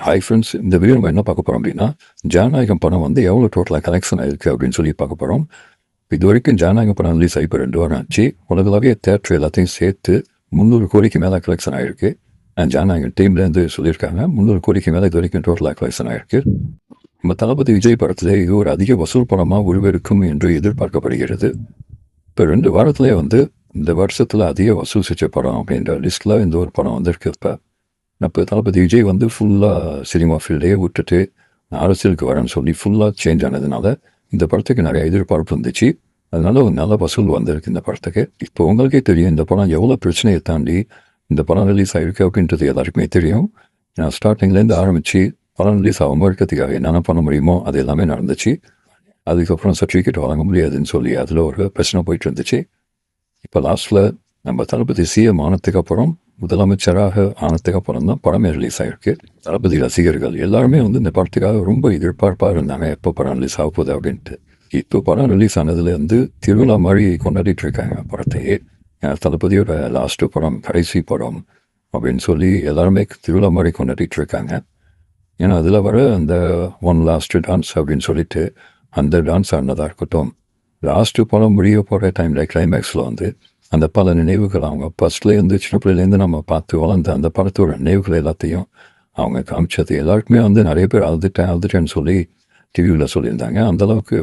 Hi friends, இந்த video நம்ம என்ன பார்க்க போகிறோம் அப்படின்னா, ஜனநாயகம் படம் வந்து எவ்வளோ டோட்டலாக கலெக்ஷன் ஆயிருக்கு அப்படின்னு சொல்லி பார்க்க போகிறோம். இது வரைக்கும் ஜனநாயகம் படம் ரிலீஸ் ஆகி இப்போ 2 வாரம் ஆச்சு. உலகளாவிய தேட்டர் எல்லாத்தையும் சேர்த்து 300 கோடிக்கு மேலே கலெக்ஷன் ஆகிருக்கு. ஜனநாயகம் டீம்லேருந்து சொல்லியிருக்காங்க 300 கோடிக்கு மேலே இது வரைக்கும் டோட்டலாக கலெக்ஷன் ஆகிருக்கு. நம்ம தளபதி விஜய் படத்தில் இது ஒரு அதிக வசூல் படமாக உருவெடுக்கும் என்று எதிர்பார்க்கப்படுகிறது. இப்போ 2 வாரத்திலே வந்து இந்த வருஷத்தில் அதிக வசூல் செஞ்ச படம் அப்படின்ற லிஸ்ட்டில் இந்த ஒரு படம் வந்திருக்கு. இப்போ தளபதி விஜய் வந்து ஃபுல்லாக சினிமா ஃபீல்டே விட்டுட்டு அரசியலுக்கு வரேன்னு சொல்லி ஃபுல்லாக சேஞ்ச் ஆனதுனால இந்த படத்துக்கு நிறைய எதிர்பார்ப்பு இருந்துச்சு. அதனால ஒரு நல்ல வசூல் வந்திருக்கு இந்த படத்துக்கு. இப்போ உங்களுக்கே தெரியும் இந்த படம் எவ்வளோ பிரச்சனையை தாண்டி இந்த படம் ரிலீஸ் ஆகிருக்கு அப்படின்றது எல்லாருக்குமே தெரியும். நான் ஸ்டார்டிங்லேருந்து ஆரம்பித்து படம் ரிலீஸ் ஆகும் இருக்கிறதுக்காக என்னென்ன பண்ண முடியுமோ அது எல்லாமே நடந்துச்சு. அதுக்கப்புறம் சர்டிஃபிகேட் வழங்க முடியாதுன்னு சொல்லி அதில் ஒரு பிரச்சனை போயிட்டு இருந்துச்சு. இப்போ லாஸ்ட்டில் நம்ம தளபதி சிஎம் ஆனதுக்கு அப்புறம் முதலமைச்சராக ஆனதுக்கு அப்புறம் தான் படமே ரிலீஸ் ஆகிருக்கு. தளபதி ரசிகர்கள் எல்லாருமே வந்து இந்த படத்துக்காக ரொம்ப எதிர்பார்ப்பாக இருந்தாங்க, எப்போ படம் ரிலீஸ் ஆக போகுது அப்படின்ட்டு. இப்போ படம் ரிலீஸ் ஆனதுலேருந்து திருவிழா மாதிரி கொண்டாடிட்டு இருக்காங்க படத்தையே. தளபதியோட லாஸ்ட்டு படம், கடைசி படம் அப்படின்னு சொல்லி எல்லாருமே திருவிழா மாதிரி கொண்டாடிட்டு இருக்காங்க. ஏன்னா அதில் வர அந்த ஒன் லாஸ்ட்டு டான்ஸ் அப்படின்னு சொல்லிட்டு அந்த டான்ஸ் ஆனதாக இருக்கட்டும், லாஸ்ட்டு படம் முடிய போகிற டைமில் கிளைமேக்ஸில் வந்து அந்த பல நினைவுகள் அவங்க ஃபஸ்ட்லேருந்து சின்ன பிள்ளைலேருந்து நம்ம பார்த்து வளர்ந்த அந்த படத்தோட நினைவுகள் எல்லாத்தையும் அவங்க காமிச்சது. எல்லாருக்குமே வந்து நிறைய பேர் அழுதுட்டேன்னு சொல்லி டிவியில் சொல்லியிருந்தாங்க. அந்தளவுக்கு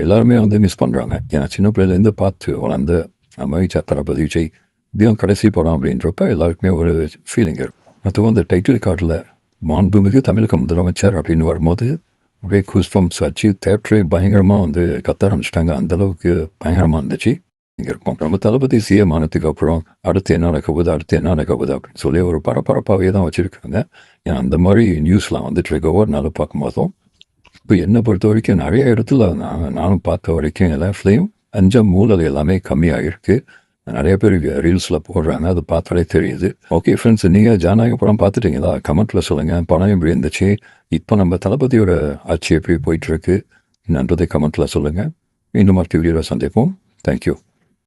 எல்லாருமே வந்து மிஸ் பண்ணுறாங்க. ஏன்னா சின்ன பிள்ளைலேருந்து பார்த்து வளர்ந்த நம்ம தளபதி விஜய் இதுவும் கடைசி படம் அப்படின்றப்ப எல்லாருக்குமே ஒரு ஃபீலிங் இருக்கும். அதுவும் அந்த டைட்டில் கார்டில் மாண்புமிகு தமிழக முதலமைச்சர் அப்படின்னு வரும்போது ஒரே கூஸ்பம்ஸ் வச்சு தேட்டரே பயங்கரமாக வந்து கத்த ஆரம்பிச்சிட்டாங்க. அந்தளவுக்கு பயங்கரமாக இருந்துச்சு. இங்கே இருக்கும் நம்ம தளபதி சிஎம் ஆனதுக்கு அப்புறம் அடுத்து என்ன நடக்குது அப்படின்னு சொல்லி ஒரு பரபரப்பாகவே தான் வச்சுருக்காங்க. ஏன்னா அந்த மாதிரி நியூஸ்லாம் வந்துட்டு இருக்க ஒவ்வொரு நாளும் பார்க்கும்போதும் இப்போ என்னை பொறுத்த வரைக்கும் நிறைய இடத்துல நானும் பார்த்த வரைக்கும் எல்லாத்துலேயும் அஞ்சம் ஊழல் எல்லாமே கம்மியாகிருக்கு. நிறைய பேர் ரீல்ஸில் போடுறாங்க, அது பார்த்தாலே தெரியுது. ஓகே ஃப்ரெண்ட்ஸ், நீங்கள் ஜனநாயக படம் பார்த்துட்டீங்களா? கமெண்ட்டில் சொல்லுங்கள். படம் எப்படி இருந்துச்சு? இப்போ நம்ம தளபதியோட ஆட்சி எப்படி போயிட்டுருக்கு என்னன்றதை கமெண்ட்டில் சொல்லுங்கள். இன்னும் மற்ற வீடியோவில் சந்திப்போம். தேங்க்யூ.